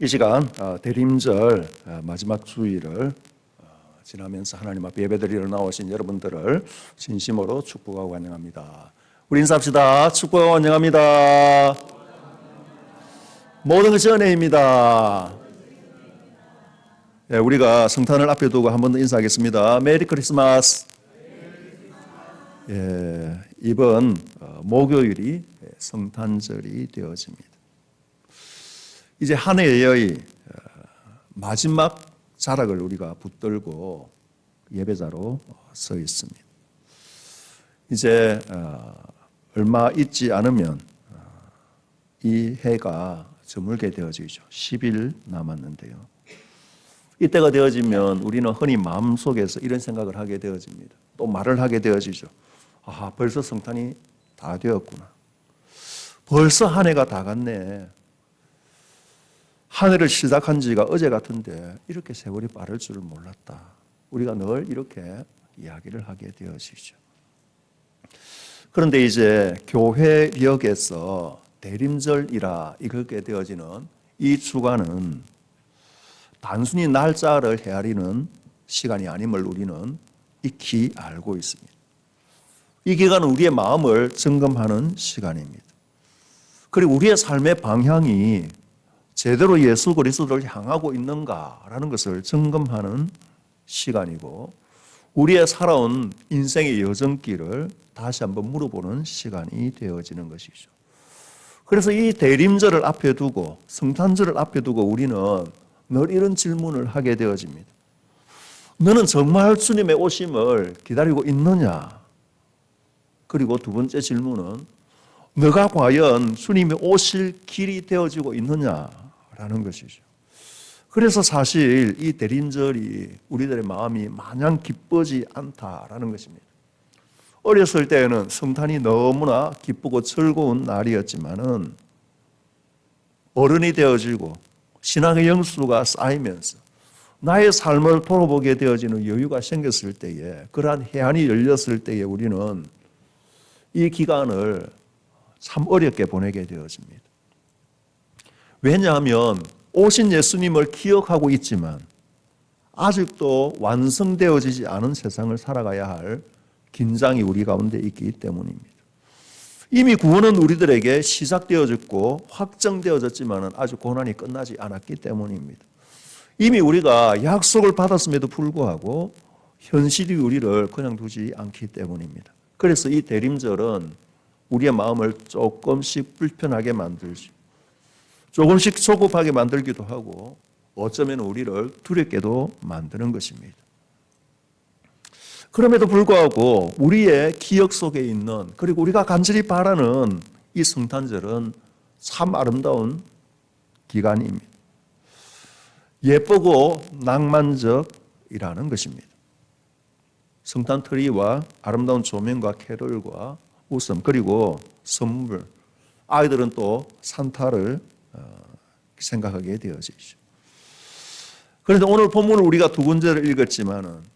이 시간 대림절 마지막 주일을 지나면서 하나님 앞에 예배드리러 나오신 여러분들을 진심으로 축복하고 환영합니다. 우리 인사합시다. 축복하고 환영합니다. 모든 것이 은혜입니다. 네, 우리가 성탄을 앞에 두고 한 번 더 인사하겠습니다. 메리 크리스마스. 예, 이번 목요일이 성탄절이 되어집니다. 이제 한 해의 마지막 자락을 우리가 붙들고 예배자로 서 있습니다. 이제 얼마 있지 않으면 이 해가 저물게 되어지죠. 10일 남았는데요. 이때가 되어지면 우리는 흔히 마음속에서 이런 생각을 하게 되어집니다. 또 말을 하게 되어지죠. 아, 벌써 성탄이 다 되었구나. 벌써 한 해가 다 갔네. 한 해를 시작한 지가 어제 같은데 이렇게 세월이 빠를 줄을 몰랐다. 우리가 늘 이렇게 이야기를 하게 되어지죠. 그런데 이제 교회력에서 대림절이라 이렇게 되어지는 이 주간은 단순히 날짜를 헤아리는 시간이 아님을 우리는 익히 알고 있습니다. 이 기간은 우리의 마음을 점검하는 시간입니다. 그리고 우리의 삶의 방향이 제대로 예수 그리스도를 향하고 있는가라는 것을 점검하는 시간이고 우리의 살아온 인생의 여정길을 다시 한번 물어보는 시간이 되어지는 것이죠. 그래서 이 대림절을 앞에 두고 성탄절을 앞에 두고 우리는 늘 이런 질문을 하게 되어집니다. 너는 정말 주님의 오심을 기다리고 있느냐? 그리고 두 번째 질문은 너가 과연 주님이 오실 길이 되어지고 있느냐라는 것이죠. 그래서 사실 이 대림절이 우리들의 마음이 마냥 기쁘지 않다라는 것입니다. 어렸을 때에는 성탄이 너무나 기쁘고 즐거운 날이었지만은 어른이 되어지고 신앙의 영수가 쌓이면서 나의 삶을 돌아보게 되어지는 여유가 생겼을 때에 그러한 해안이 열렸을 때에 우리는 이 기간을 참 어렵게 보내게 되어집니다. 왜냐하면 오신 예수님을 기억하고 있지만 아직도 완성되어지지 않은 세상을 살아가야 할 긴장이 우리 가운데 있기 때문입니다. 이미 구원은 우리들에게 시작되어졌고 확정되어졌지만 아직 고난이 끝나지 않았기 때문입니다. 이미 우리가 약속을 받았음에도 불구하고 현실이 우리를 그냥 두지 않기 때문입니다. 그래서 이 대림절은 우리의 마음을 조금씩 불편하게 만들죠. 조금씩 조급하게 만들기도 하고 어쩌면 우리를 두렵게도 만드는 것입니다. 그럼에도 불구하고 우리의 기억 속에 있는 그리고 우리가 간절히 바라는 이 성탄절은 참 아름다운 기간입니다. 예쁘고 낭만적이라는 것입니다. 성탄 트리와 아름다운 조명과 캐롤과 웃음 그리고 선물, 아이들은 또 산타를 생각하게 되어지죠. 그런데 오늘 본문을 우리가 두 군데를 읽었지만은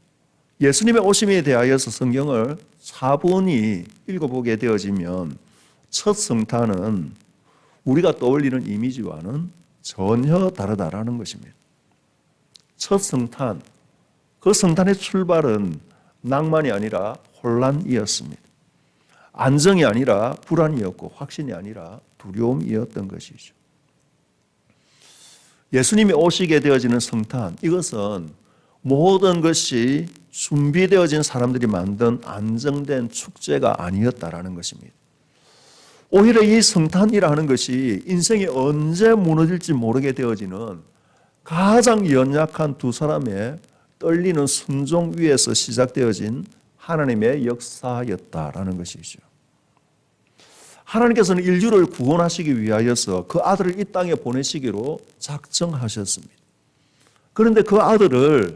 예수님의 오심에 대하여서 성경을 차분히 읽어보게 되어지면 첫 성탄은 우리가 떠올리는 이미지와는 전혀 다르다라는 것입니다. 첫 성탄, 그 성탄의 출발은 낭만이 아니라 혼란이었습니다. 안정이 아니라 불안이었고 확신이 아니라 두려움이었던 것이죠. 예수님이 오시게 되어지는 성탄, 이것은 모든 것이 준비되어진 사람들이 만든 안정된 축제가 아니었다라는 것입니다. 오히려 이 성탄이라는 것이 인생이 언제 무너질지 모르게 되어지는 가장 연약한 두 사람의 떨리는 순종 위에서 시작되어진 하나님의 역사였다라는 것이죠. 하나님께서는 인류를 구원하시기 위하여서 그 아들을 이 땅에 보내시기로 작정하셨습니다. 그런데 그 아들을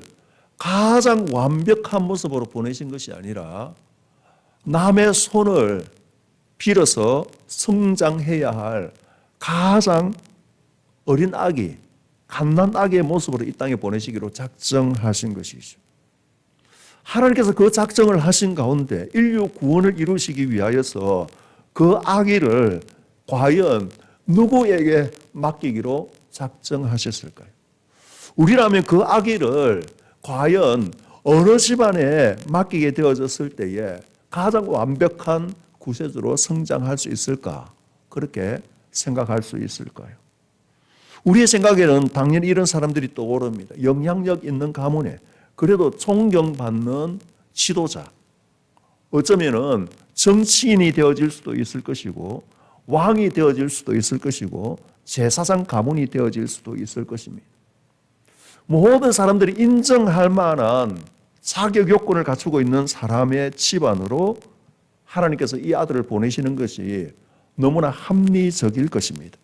가장 완벽한 모습으로 보내신 것이 아니라 남의 손을 빌어서 성장해야 할 가장 어린 아기, 갓난 아기의 모습으로 이 땅에 보내시기로 작정하신 것이죠. 하나님께서 그 작정을 하신 가운데 인류 구원을 이루시기 위하여서 그 아기를 과연 누구에게 맡기기로 작정하셨을까요? 우리라면 그 아기를 과연 어느 집안에 맡기게 되어졌을 때에 가장 완벽한 구세주로 성장할 수 있을까? 그렇게 생각할 수 있을까요? 우리의 생각에는 당연히 이런 사람들이 떠오릅니다. 영향력 있는 가문에 그래도 존경받는 지도자, 어쩌면은 정치인이 되어질 수도 있을 것이고 왕이 되어질 수도 있을 것이고 제사장 가문이 되어질 수도 있을 것입니다. 모든 사람들이 인정할 만한 자격 요건을 갖추고 있는 사람의 집안으로 하나님께서 이 아들을 보내시는 것이 너무나 합리적일 것입니다.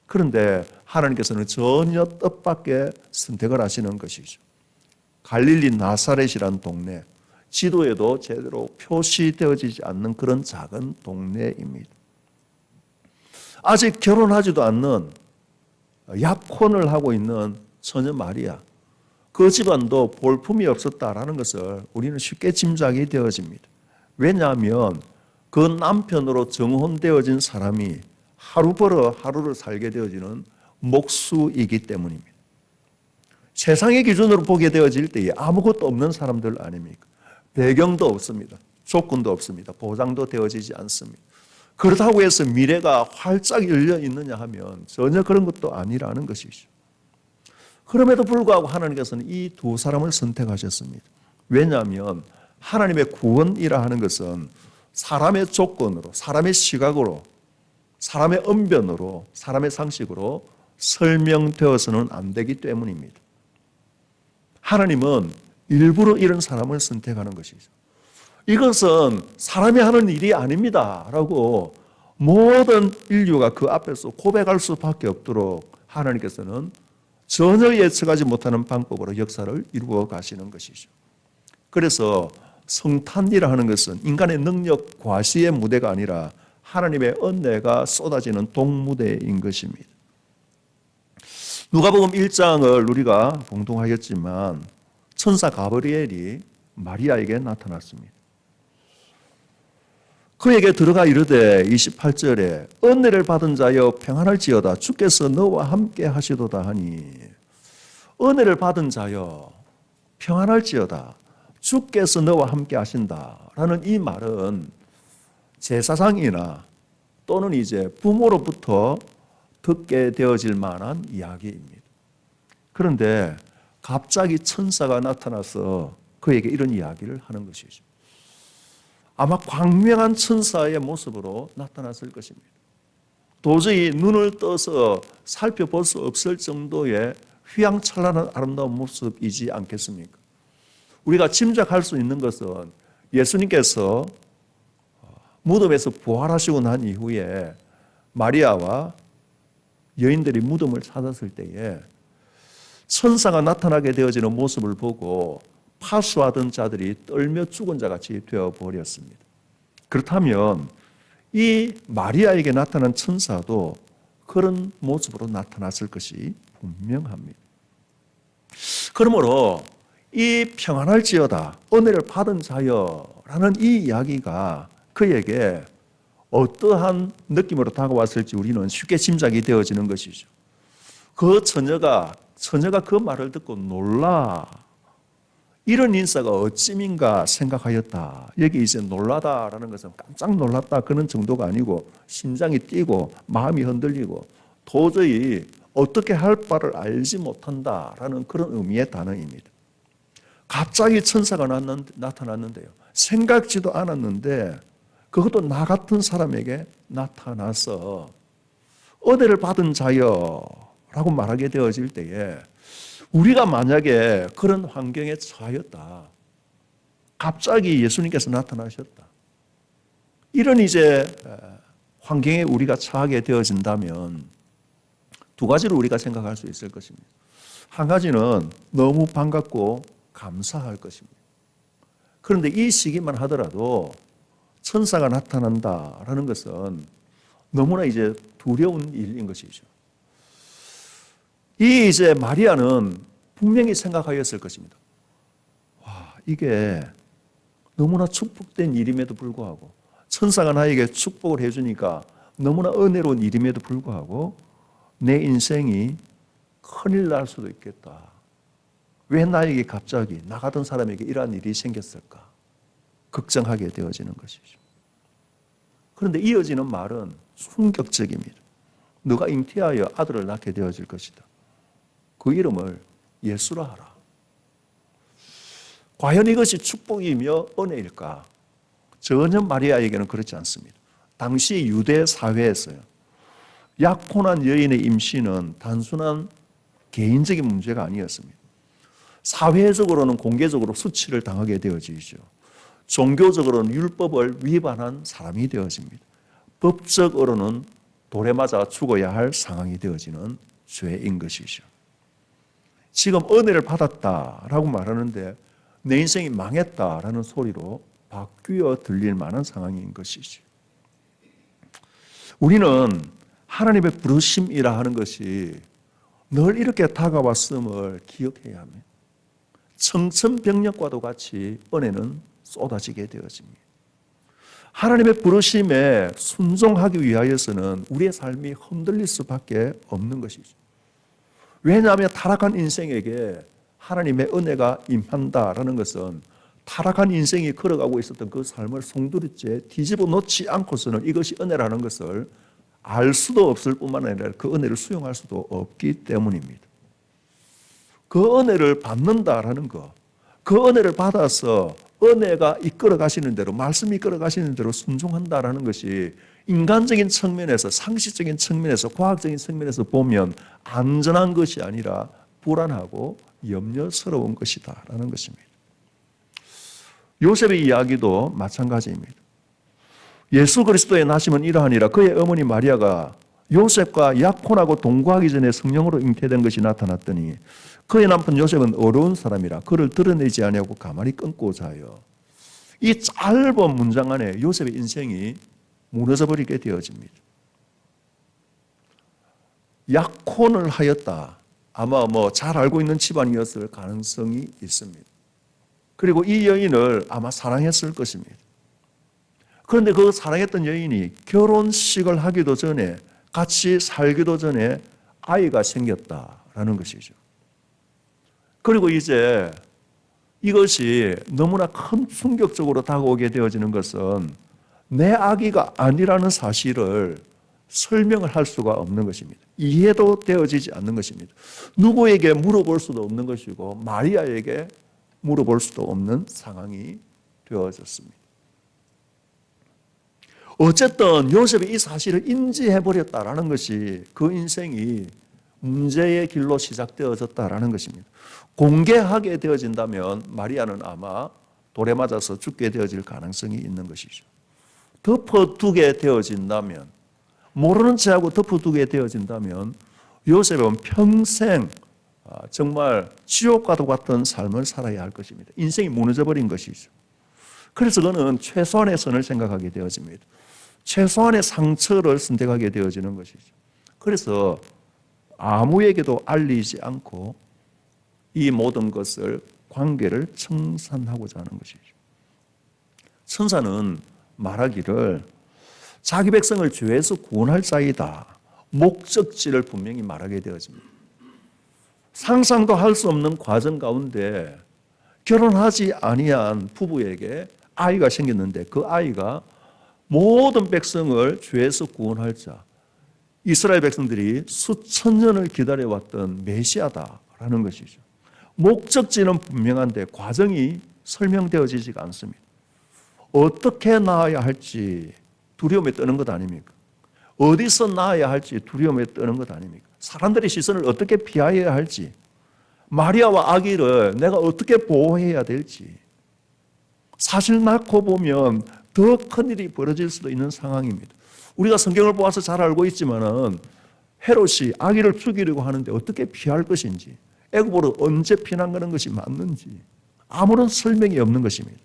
그런데 하나님께서는 전혀 뜻밖의 선택을 하시는 것이죠. 갈릴리 나사렛이라는 동네, 지도에도 제대로 표시되어지지 않는 그런 작은 동네입니다. 아직 결혼하지도 않는 약혼을 하고 있는 처녀 마리아, 그 집안도 볼품이 없었다라는 것을 우리는 쉽게 짐작이 되어집니다. 왜냐하면 그 남편으로 정혼되어진 사람이 하루 벌어 하루를 살게 되어지는 목수이기 때문입니다. 세상의 기준으로 보게 되어질 때에 아무것도 없는 사람들 아닙니까? 배경도 없습니다. 조건도 없습니다. 보장도 되어지지 않습니다. 그렇다고 해서 미래가 활짝 열려 있느냐 하면 전혀 그런 것도 아니라는 것이죠. 그럼에도 불구하고 하나님께서는 이 두 사람을 선택하셨습니다. 왜냐하면 하나님의 구원이라 하는 것은 사람의 조건으로, 사람의 시각으로, 사람의 언변으로, 사람의 상식으로 설명되어서는 안 되기 때문입니다. 하나님은 일부러 이런 사람을 선택하는 것이죠. 이것은 사람이 하는 일이 아닙니다 라고 모든 인류가 그 앞에서 고백할 수밖에 없도록 하나님께서는 전혀 예측하지 못하는 방법으로 역사를 이루어 가시는 것이죠. 그래서 성탄이라 하는 것은 인간의 능력 과시의 무대가 아니라 하나님의 은혜가 쏟아지는 동무대인 것입니다. 누가복음 1장을 우리가 공동하였지만 천사 가브리엘이 마리아에게 나타났습니다. 그에게 들어가 이르되 28절에 은혜를 받은 자여 평안할지어다 주께서 너와 함께 하시도다 하니, 은혜를 받은 자여 평안할지어다 주께서 너와 함께 하신다라는 이 말은 제사장이나 또는 이제 부모로부터 듣게 되어질 만한 이야기입니다. 그런데 갑자기 천사가 나타나서 그에게 이런 이야기를 하는 것이죠. 아마 광명한 천사의 모습으로 나타났을 것입니다. 도저히 눈을 떠서 살펴볼 수 없을 정도의 휘황찬란한 아름다운 모습이지 않겠습니까? 우리가 짐작할 수 있는 것은 예수님께서 무덤에서 부활하시고 난 이후에 마리아와 여인들이 무덤을 찾았을 때에 천사가 나타나게 되어지는 모습을 보고 파수하던 자들이 떨며 죽은 자같이 되어버렸습니다. 그렇다면 이 마리아에게 나타난 천사도 그런 모습으로 나타났을 것이 분명합니다. 그러므로 이 평안할지어다 은혜를 받은 자여라는 이 이야기가 그에게 어떠한 느낌으로 다가왔을지 우리는 쉽게 짐작이 되어지는 것이죠. 그 처녀가 그 말을 듣고 놀라 이런 인사가 어찌민가 생각하였다. 여기 이제 놀라다라는 것은 깜짝 놀랐다 그런 정도가 아니고 심장이 뛰고 마음이 흔들리고 도저히 어떻게 할 바를 알지 못한다라는 그런 의미의 단어입니다. 갑자기 천사가 나타났는데요. 생각지도 않았는데 그것도 나 같은 사람에게 나타나서 은혜를 받은 자여라고 말하게 되어질 때에 우리가 만약에 그런 환경에 처하였다. 갑자기 예수님께서 나타나셨다. 이런 이제 환경에 우리가 처하게 되어진다면 두 가지를 우리가 생각할 수 있을 것입니다. 한 가지는 너무 반갑고 감사할 것입니다. 그런데 이 시기만 하더라도 천사가 나타난다라는 것은 너무나 이제 두려운 일인 것이죠. 이 이제 마리아는 분명히 생각하였을 것입니다. 와, 이게 너무나 축복된 일임에도 불구하고 천사가 나에게 축복을 해주니까 너무나 은혜로운 일임에도 불구하고 내 인생이 큰일 날 수도 있겠다. 왜 나에게 갑자기 나 같은 사람에게 이러한 일이 생겼을까? 걱정하게 되어지는 것이죠. 그런데 이어지는 말은 충격적입니다. 너가 잉태하여 아들을 낳게 되어질 것이다. 그 이름을 예수라 하라. 과연 이것이 축복이며 은혜일까? 전혀 마리아에게는 그렇지 않습니다. 당시 유대 사회에서요, 약혼한 여인의 임신은 단순한 개인적인 문제가 아니었습니다. 사회적으로는 공개적으로 수치를 당하게 되어지죠. 종교적으로는 율법을 위반한 사람이 되어집니다. 법적으로는 돌에 맞아 죽어야 할 상황이 되어지는 죄인 것이죠. 지금 은혜를 받았다라고 말하는데 내 인생이 망했다라는 소리로 바뀌어 들릴 만한 상황인 것이죠. 우리는 하나님의 부르심이라 하는 것이 늘 이렇게 다가왔음을 기억해야 합니다. 청천벽력과도 같이 은혜는 쏟아지게 되어집니다. 하나님의 부르심에 순종하기 위하여서는 우리의 삶이 흔들릴 수밖에 없는 것이죠. 왜냐하면 타락한 인생에게 하나님의 은혜가 임한다라는 것은 타락한 인생이 걸어가고 있었던 그 삶을 송두리째 뒤집어 놓지 않고서는 이것이 은혜라는 것을 알 수도 없을 뿐만 아니라 그 은혜를 수용할 수도 없기 때문입니다. 그 은혜를 받는다라는 것, 그 은혜를 받아서 은혜가 이끌어 가시는 대로, 말씀이 이끌어 가시는 대로 순종한다라는 것이 인간적인 측면에서, 상식적인 측면에서, 과학적인 측면에서 보면 안전한 것이 아니라 불안하고 염려스러운 것이다라는 것입니다. 요셉의 이야기도 마찬가지입니다. 예수 그리스도의 나심은 이러하니라. 그의 어머니 마리아가 요셉과 약혼하고 동거하기 전에 성령으로 잉태된 것이 나타났더니 그의 남편 요셉은 어려운 사람이라 그를 드러내지 아니하고 가만히 끊고자 하여. 이 짧은 문장 안에 요셉의 인생이 무너져 버리게 되어집니다. 약혼을 하였다. 아마 잘 알고 있는 집안이었을 가능성이 있습니다. 그리고 이 여인을 아마 사랑했을 것입니다. 그런데 그 사랑했던 여인이 결혼식을 하기도 전에, 같이 살기도 전에 아이가 생겼다라는 것이죠. 그리고 이제 이것이 너무나 큰 충격적으로 다가오게 되어지는 것은 내 아기가 아니라는 사실을 설명을 할 수가 없는 것입니다. 이해도 되어지지 않는 것입니다. 누구에게 물어볼 수도 없는 것이고 마리아에게 물어볼 수도 없는 상황이 되어졌습니다. 어쨌든 요셉이 이 사실을 인지해버렸다라는 것이 그 인생이 문제의 길로 시작되어졌다라는 것입니다. 공개하게 되어진다면 마리아는 아마 돌에 맞아서 죽게 되어질 가능성이 있는 것이죠. 덮어두게 되어진다면, 모르는 체하고 덮어두게 되어진다면 요셉은 평생 정말 지옥과도 같은 삶을 살아야 할 것입니다. 인생이 무너져버린 것이죠. 그래서 그는 최소한의 선을 생각하게 되어집니다. 최소한의 상처를 선택하게 되어지는 것이죠. 그래서 아무에게도 알리지 않고 이 모든 것을, 관계를 청산하고자 하는 것이죠. 천사는 말하기를 자기 백성을 죄에서 구원할 자이다. 목적지를 분명히 말하게 되어집니다. 상상도 할 수 없는 과정 가운데 결혼하지 아니한 부부에게 아이가 생겼는데 그 아이가 모든 백성을 죄에서 구원할 자, 이스라엘 백성들이 수천 년을 기다려왔던 메시아다라는 것이죠. 목적지는 분명한데 과정이 설명되어지지가 않습니다. 어떻게 낳아야 할지 두려움에 떠는 것 아닙니까? 어디서 낳아야 할지 두려움에 떠는 것 아닙니까? 사람들의 시선을 어떻게 피해야 할지, 마리아와 아기를 내가 어떻게 보호해야 될지, 사실 낳고 보면 더 큰 일이 벌어질 수도 있는 상황입니다. 우리가 성경을 보아서 잘 알고 있지만은 헤롯이 아기를 죽이려고 하는데 어떻게 피할 것인지, 애굽으로 언제 피난가는 것이 맞는지 아무런 설명이 없는 것입니다.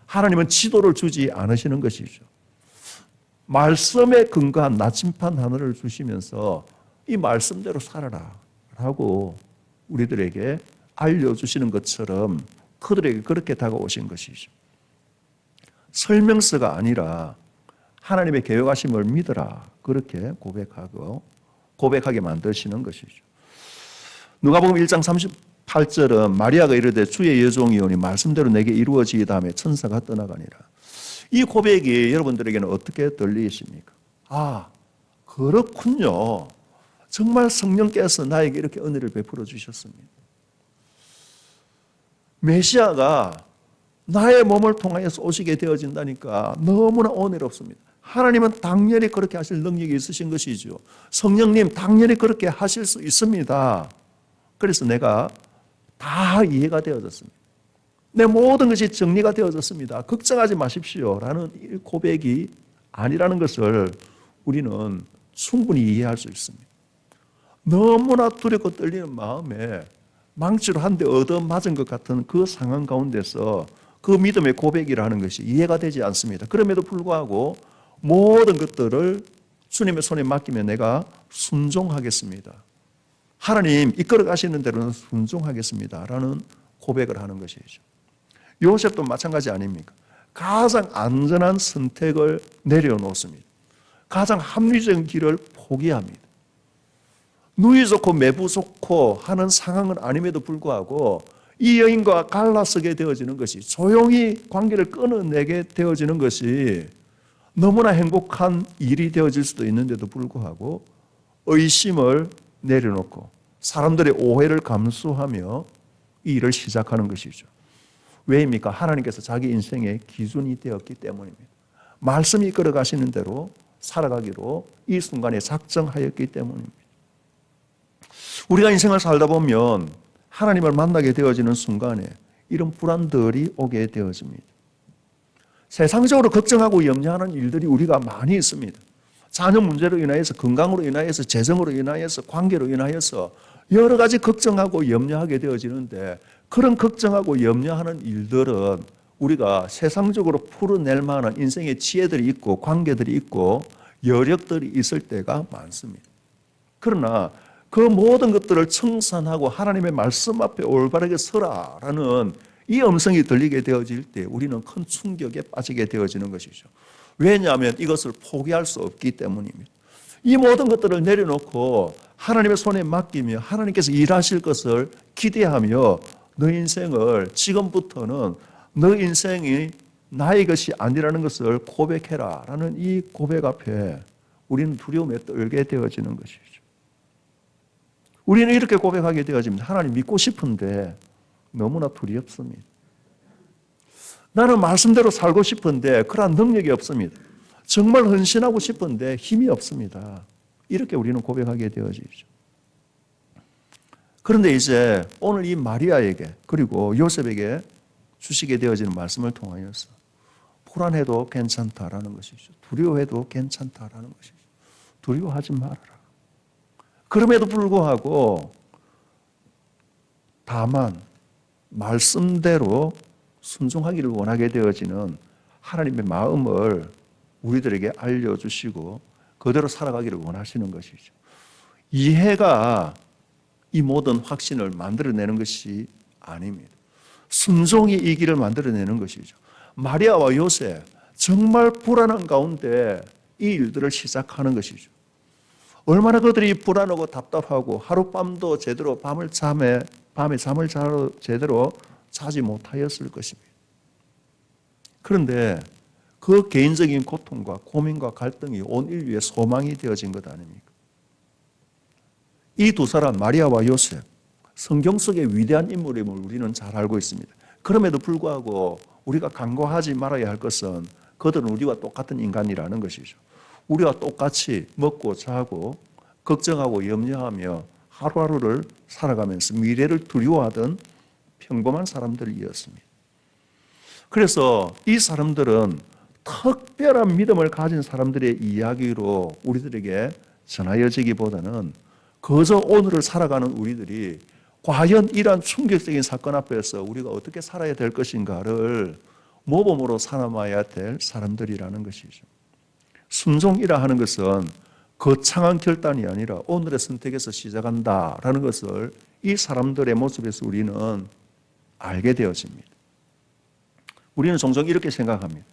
하나님은 지도를 주지 않으시는 것이죠. 말씀에 근거한 나침판 하나를 주시면서 이 말씀대로 살아라 라고 우리들에게 알려주시는 것처럼 그들에게 그렇게 다가오신 것이죠. 설명서가 아니라 하나님의 계획하심을 믿어라 그렇게 고백하게 만드시는 것이죠. 누가복음 1장 38절은 마리아가 이르되 주의 여종이오니 말씀대로 내게 이루어지이다 하며 천사가 떠나가니라. 이 고백이 여러분들에게는 어떻게 들리십니까? 아, 그렇군요. 정말 성령께서 나에게 이렇게 은혜를 베풀어 주셨습니다. 메시아가 나의 몸을 통하여서 오시게 되어진다니까 너무나 은혜롭습니다. 하나님은 당연히 그렇게 하실 능력이 있으신 것이죠. 성령님 당연히 그렇게 하실 수 있습니다. 그래서 내가 다 이해가 되어졌습니다. 내 모든 것이 정리가 되어졌습니다. 걱정하지 마십시오 라는 이 고백이 아니라는 것을 우리는 충분히 이해할 수 있습니다. 너무나 두렵고 떨리는 마음에 망치로 한 대 얻어맞은 것 같은 그 상황 가운데서 그 믿음의 고백이라는 것이 이해가 되지 않습니다. 그럼에도 불구하고 모든 것들을 주님의 손에 맡기면 내가 순종하겠습니다. 하나님 이끌어 가시는 대로는 순종하겠습니다 라는 고백을 하는 것이죠. 요셉도 마찬가지 아닙니까? 가장 안전한 선택을 내려놓습니다. 가장 합리적인 길을 포기합니다. 누이 좋고 매부 좋고 하는 상황은 아님에도 불구하고 이 여인과 갈라서게 되어지는 것이, 조용히 관계를 끊어내게 되어지는 것이 너무나 행복한 일이 되어질 수도 있는데도 불구하고 의심을 내려놓고 사람들의 오해를 감수하며 이 일을 시작하는 것이죠. 왜입니까? 하나님께서 자기 인생의 기준이 되었기 때문입니다. 말씀이 이끌어 가시는 대로 살아가기로 이 순간에 작정하였기 때문입니다. 우리가 인생을 살다 보면 하나님을 만나게 되어지는 순간에 이런 불안들이 오게 되어집니다. 세상적으로 걱정하고 염려하는 일들이 우리가 많이 있습니다. 자녀 문제로 인하여서, 건강으로 인하여서, 재정으로 인하여서, 관계로 인하여서 여러 가지 걱정하고 염려하게 되어지는데, 그런 걱정하고 염려하는 일들은 우리가 세상적으로 풀어낼 만한 인생의 지혜들이 있고 관계들이 있고 여력들이 있을 때가 많습니다. 그러나 그 모든 것들을 청산하고 하나님의 말씀 앞에 올바르게 서라라는 이 음성이 들리게 되어질 때 우리는 큰 충격에 빠지게 되어지는 것이죠. 왜냐하면 이것을 포기할 수 없기 때문입니다. 이 모든 것들을 내려놓고 하나님의 손에 맡기며 하나님께서 일하실 것을 기대하며 너 인생을, 지금부터는 너 인생이 나의 것이 아니라는 것을 고백해라 라는 이 고백 앞에 우리는 두려움에 떨게 되어지는 것이죠. 우리는 이렇게 고백하게 되어집니다. 하나님 믿고 싶은데 너무나 두렵습니다. 나는 말씀대로 살고 싶은데 그러한 능력이 없습니다. 정말 헌신하고 싶은데 힘이 없습니다. 이렇게 우리는 고백하게 되어지죠. 그런데 이제 오늘 이 마리아에게 그리고 요셉에게 주시게 되어지는 말씀을 통하여서 불안해도 괜찮다라는 것이죠. 두려워해도 괜찮다라는 것이죠. 두려워하지 말아라. 그럼에도 불구하고 다만 말씀대로 순종하기를 원하게 되어지는 하나님의 마음을 우리들에게 알려주시고 그대로 살아가기를 원하시는 것이죠. 이해가 이 모든 확신을 만들어내는 것이 아닙니다. 순종이 이 길을 만들어내는 것이죠. 마리아와 요셉 정말 불안한 가운데 이 일들을 시작하는 것이죠. 얼마나 그들이 불안하고 답답하고 하룻밤도 제대로 밤에 잠을 제대로 자지 못하였을 것입니다. 그런데 그 개인적인 고통과 고민과 갈등이 온 인류의 소망이 되어진 것 아닙니까? 이 두 사람 마리아와 요셉, 성경 속의 위대한 인물임을 우리는 잘 알고 있습니다. 그럼에도 불구하고 우리가 간과하지 말아야 할 것은 그들은 우리와 똑같은 인간이라는 것이죠. 우리와 똑같이 먹고 자고 걱정하고 염려하며 하루하루를 살아가면서 미래를 두려워하던 평범한 사람들이었습니다. 그래서 이 사람들은 특별한 믿음을 가진 사람들의 이야기로 우리들에게 전하여지기보다는 그저 오늘을 살아가는 우리들이 과연 이러한 충격적인 사건 앞에서 우리가 어떻게 살아야 될 것인가를 모범으로 삼아야 될 사람들이라는 것이죠. 순종이라 하는 것은 거창한 결단이 아니라 오늘의 선택에서 시작한다라는 것을 이 사람들의 모습에서 우리는 알게 되어집니다. 우리는 종종 이렇게 생각합니다.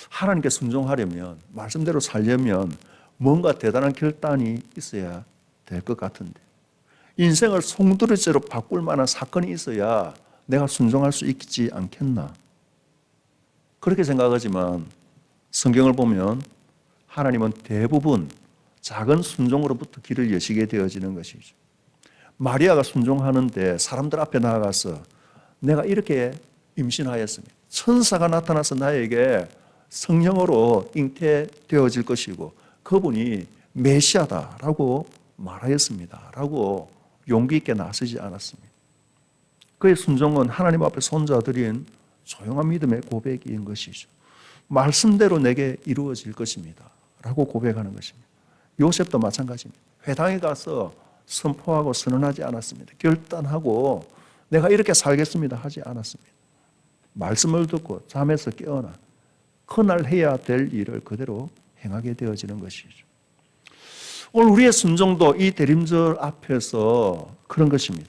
하나님께 순종하려면, 말씀대로 살려면 뭔가 대단한 결단이 있어야 될 것 같은데 인생을 송두리째로 바꿀 만한 사건이 있어야 내가 순종할 수 있지 않겠나? 그렇게 생각하지만 성경을 보면 하나님은 대부분 작은 순종으로부터 길을 여시게 되어지는 것이죠. 마리아가 순종하는데 사람들 앞에 나아가서 내가 이렇게 임신하였습니다. 천사가 나타나서 나에게 성령으로 잉태되어질 것이고 그분이 메시아다라고 말하였습니다. 라고 용기 있게 나서지 않았습니다. 그의 순종은 하나님 앞에 손자들인 조용한 믿음의 고백인 것이죠. 말씀대로 내게 이루어질 것입니다. 라고 고백하는 것입니다. 요셉도 마찬가지입니다. 회당에 가서 선포하고 선언하지 않았습니다. 결단하고 내가 이렇게 살겠습니다 하지 않았습니다. 말씀을 듣고 잠에서 깨어나 그날 해야 될 일을 그대로 행하게 되어지는 것이죠. 오늘 우리의 순종도 이 대림절 앞에서 그런 것입니다.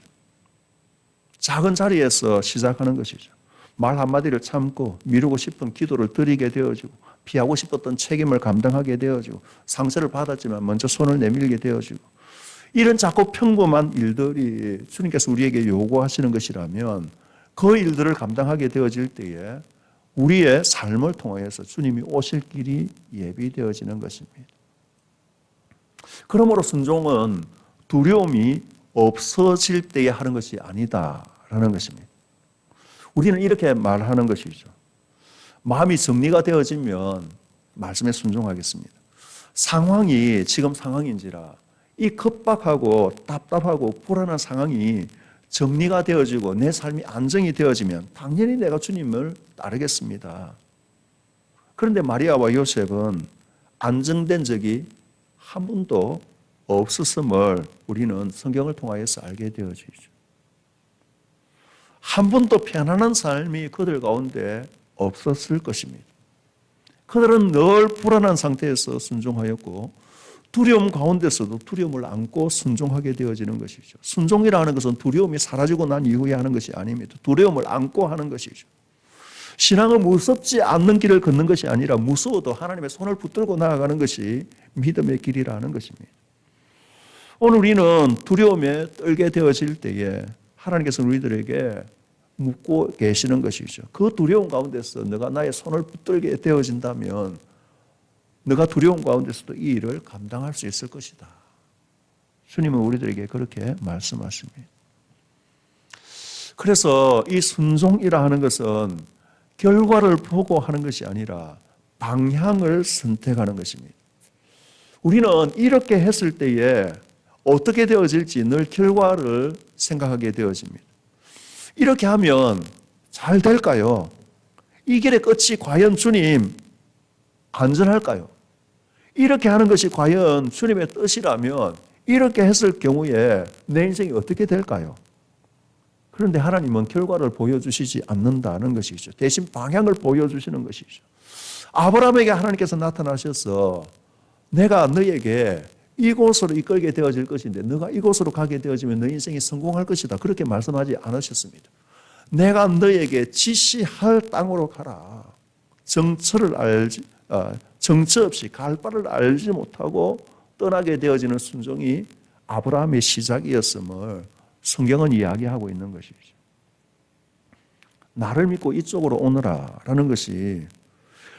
작은 자리에서 시작하는 것이죠. 말 한마디를 참고 미루고 싶은 기도를 드리게 되어지고 피하고 싶었던 책임을 감당하게 되어지고 상처를 받았지만 먼저 손을 내밀게 되어지고 이런 작고 평범한 일들이 주님께서 우리에게 요구하시는 것이라면 그 일들을 감당하게 되어질 때에 우리의 삶을 통하여서 주님이 오실 길이 예비되어지는 것입니다. 그러므로 순종은 두려움이 없어질 때에 하는 것이 아니다라는 것입니다. 우리는 이렇게 말하는 것이죠. 마음이 정리가 되어지면 말씀에 순종하겠습니다. 상황이 지금 상황인지라 이 급박하고 답답하고 불안한 상황이 정리가 되어지고 내 삶이 안정이 되어지면 당연히 내가 주님을 따르겠습니다. 그런데 마리아와 요셉은 안정된 적이 한 번도 없었음을 우리는 성경을 통하여서 알게 되어지죠. 한 번도 편안한 삶이 그들 가운데 없었을 것입니다. 그들은 늘 불안한 상태에서 순종하였고 두려움 가운데서도 두려움을 안고 순종하게 되어지는 것이죠. 순종이라는 것은 두려움이 사라지고 난 이후에 하는 것이 아닙니다. 두려움을 안고 하는 것이죠. 신앙은 무섭지 않는 길을 걷는 것이 아니라 무서워도 하나님의 손을 붙들고 나아가는 것이 믿음의 길이라는 것입니다. 오늘 우리는 두려움에 떨게 되어질 때에 하나님께서 우리들에게 묻고 계시는 것이죠. 그 두려움 가운데서 너가 나의 손을 붙들게 되어진다면 너가 두려움 가운데서도 이 일을 감당할 수 있을 것이다. 주님은 우리들에게 그렇게 말씀하십니다. 그래서 이 순종이라 하는 것은 결과를 보고 하는 것이 아니라 방향을 선택하는 것입니다. 우리는 이렇게 했을 때에 어떻게 되어질지 늘 결과를 생각하게 되어집니다. 이렇게 하면 잘 될까요? 이 길의 끝이 과연 주님 안전할까요? 이렇게 하는 것이 과연 주님의 뜻이라면 이렇게 했을 경우에 내 인생이 어떻게 될까요? 그런데 하나님은 결과를 보여주시지 않는다는 것이죠. 대신 방향을 보여주시는 것이죠. 아브라함에게 하나님께서 나타나셔서 내가 너에게 이곳으로 이끌게 되어질 것인데 너가 이곳으로 가게 되어지면 너 인생이 성공할 것이다. 그렇게 말씀하지 않으셨습니다. 내가 너에게 지시할 땅으로 가라. 정처 없이 갈 바를 알지 못하고 떠나게 되어지는 순종이 아브라함의 시작이었음을 성경은 이야기하고 있는 것이죠. 나를 믿고 이쪽으로 오너라라는 것이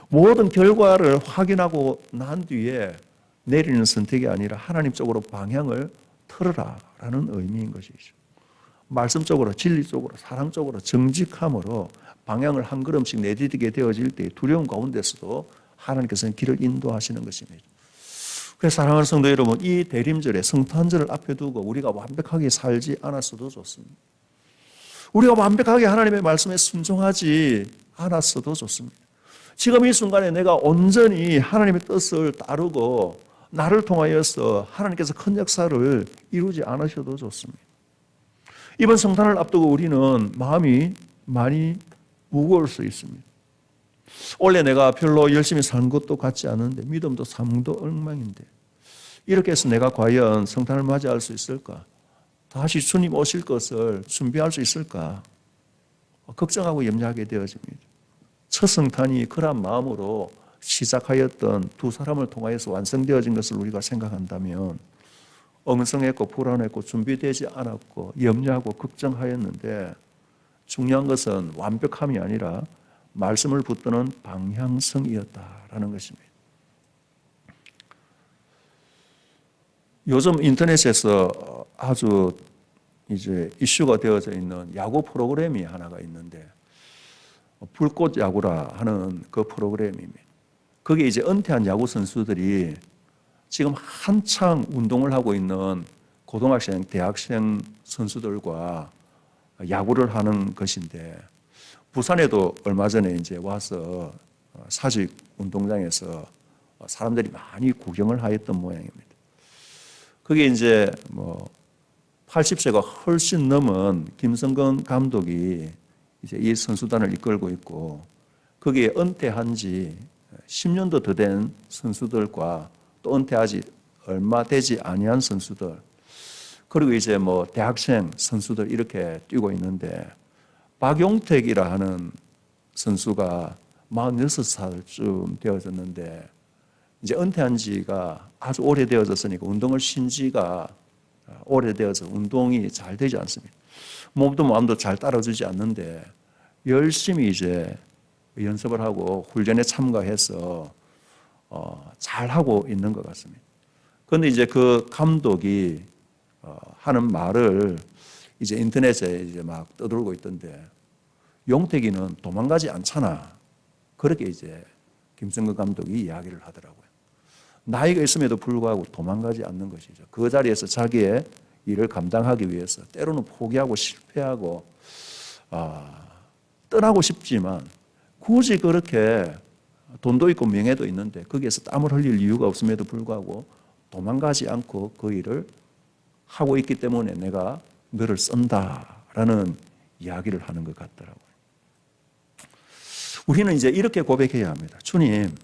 모든 결과를 확인하고 난 뒤에 내리는 선택이 아니라 하나님 쪽으로 방향을 틀어라라는 의미인 것이죠. 말씀적으로, 진리적으로, 사랑적으로, 정직함으로 방향을 한 걸음씩 내디디게 되어질 때 두려움 가운데서도 하나님께서는 길을 인도하시는 것입니다. 그래서 사랑하는 성도 여러분, 이 대림절에 성탄절을 앞에 두고 우리가 완벽하게 살지 않았어도 좋습니다. 우리가 완벽하게 하나님의 말씀에 순종하지 않았어도 좋습니다. 지금 이 순간에 내가 온전히 하나님의 뜻을 따르고 나를 통하여서 하나님께서 큰 역사를 이루지 않으셔도 좋습니다. 이번 성탄을 앞두고 우리는 마음이 많이 무거울 수 있습니다. 원래 내가 별로 열심히 산 것도 같지 않은데 믿음도 삶도 엉망인데 이렇게 해서 내가 과연 성탄을 맞이할 수 있을까? 다시 주님 오실 것을 준비할 수 있을까? 걱정하고 염려하게 되어집니다. 첫 성탄이 그런 마음으로 시작하였던 두 사람을 통하여서 완성되어진 것을 우리가 생각한다면 엉성했고 불안했고 준비되지 않았고 염려하고 걱정하였는데 중요한 것은 완벽함이 아니라 말씀을 붙드는 방향성이었다라는 것입니다. 요즘 인터넷에서 아주 이제 이슈가 되어져 있는 야구 프로그램이 하나가 있는데 불꽃 야구라 하는 그 프로그램입니다. 거기에 이제 은퇴한 야구 선수들이 지금 한창 운동을 하고 있는 고등학생, 대학생 선수들과 야구를 하는 것인데 부산에도 얼마 전에 이제 와서 사직 운동장에서 사람들이 많이 구경을 하였던 모양입니다. 그게 이제 80세가 훨씬 넘은 김성근 감독이 이제 이 선수단을 이끌고 있고 거기에 은퇴한 지 10년도 더 된 선수들과 또 은퇴하지 얼마 되지 아니한 선수들 그리고 이제 대학생 선수들 이렇게 뛰고 있는데 박용택이라 하는 선수가 46살쯤 되어졌는데 이제 은퇴한 지가 아주 오래되어졌으니까 운동을 쉰 지가 오래되어서 운동이 잘 되지 않습니다. 몸도 마음도 잘 따라주지 않는데 열심히 이제 연습을 하고 훈련에 참가해서 잘 하고 있는 것 같습니다. 그런데 이제 그 감독이 하는 말을 이제 인터넷에 이제 막 떠돌고 있던데 용택이는 도망가지 않잖아. 그렇게 이제 김성근 감독이 이야기를 하더라고요. 나이가 있음에도 불구하고 도망가지 않는 것이죠. 그 자리에서 자기의 일을 감당하기 위해서 때로는 포기하고 실패하고 떠나고 싶지만 굳이 그렇게 돈도 있고 명예도 있는데 거기에서 땀을 흘릴 이유가 없음에도 불구하고 도망가지 않고 그 일을 하고 있기 때문에 내가 너를 쓴다라는 이야기를 하는 것 같더라고요. 우리는 이제 이렇게 고백해야 합니다. 주님,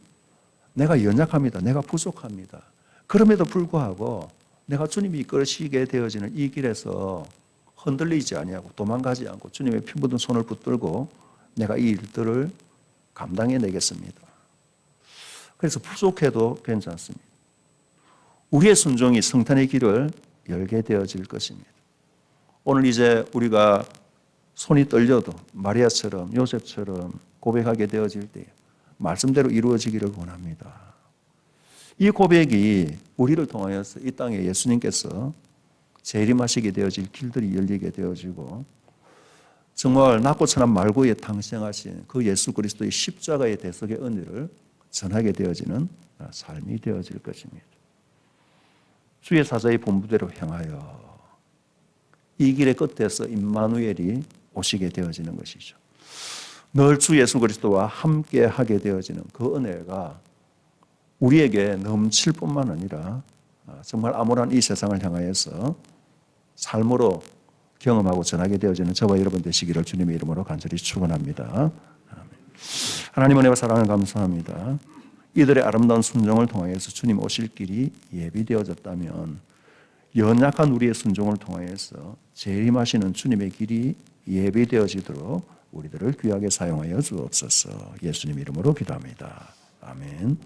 내가 연약합니다. 내가 부족합니다. 그럼에도 불구하고 내가 주님이 이끌으시게 되어지는 이 길에서 흔들리지 아니하고 도망가지 않고 주님의 피 묻은 손을 붙들고 내가 이 일들을 감당해 내겠습니다. 그래서 부족해도 괜찮습니다. 우리의 순종이 성탄의 길을 열게 되어질 것입니다. 오늘 이제 우리가 손이 떨려도 마리아처럼 요셉처럼 고백하게 되어질 때 말씀대로 이루어지기를 원합니다. 이 고백이 우리를 통하여서 이 땅에 예수님께서 재림하시게 되어질 길들이 열리게 되어지고 정말 낮고 천한 말고에 탕생하신 그 예수 그리스도의 십자가의 대속의 은혜를 전하게 되어지는 삶이 되어질 것입니다. 주의 사자의 본부대로 향하여 이 길의 끝에서 임마누엘이 오시게 되어지는 것이죠. 늘 주 예수 그리스도와 함께 하게 되어지는 그 은혜가 우리에게 넘칠 뿐만 아니라 정말 암울한 이 세상을 향하여서 삶으로 경험하고 전하게 되어지는 저와 여러분 되시기를 주님의 이름으로 간절히 축원합니다. 하나님 은혜와 사랑을 감사합니다. 이들의 아름다운 순종을 통하여서 주님 오실 길이 예비되어졌다면 연약한 우리의 순종을 통하여서 재림하시는 주님의 길이 예비되어지도록 우리들을 귀하게 사용하여 주옵소서. 예수님 이름으로 기도합니다. 아멘.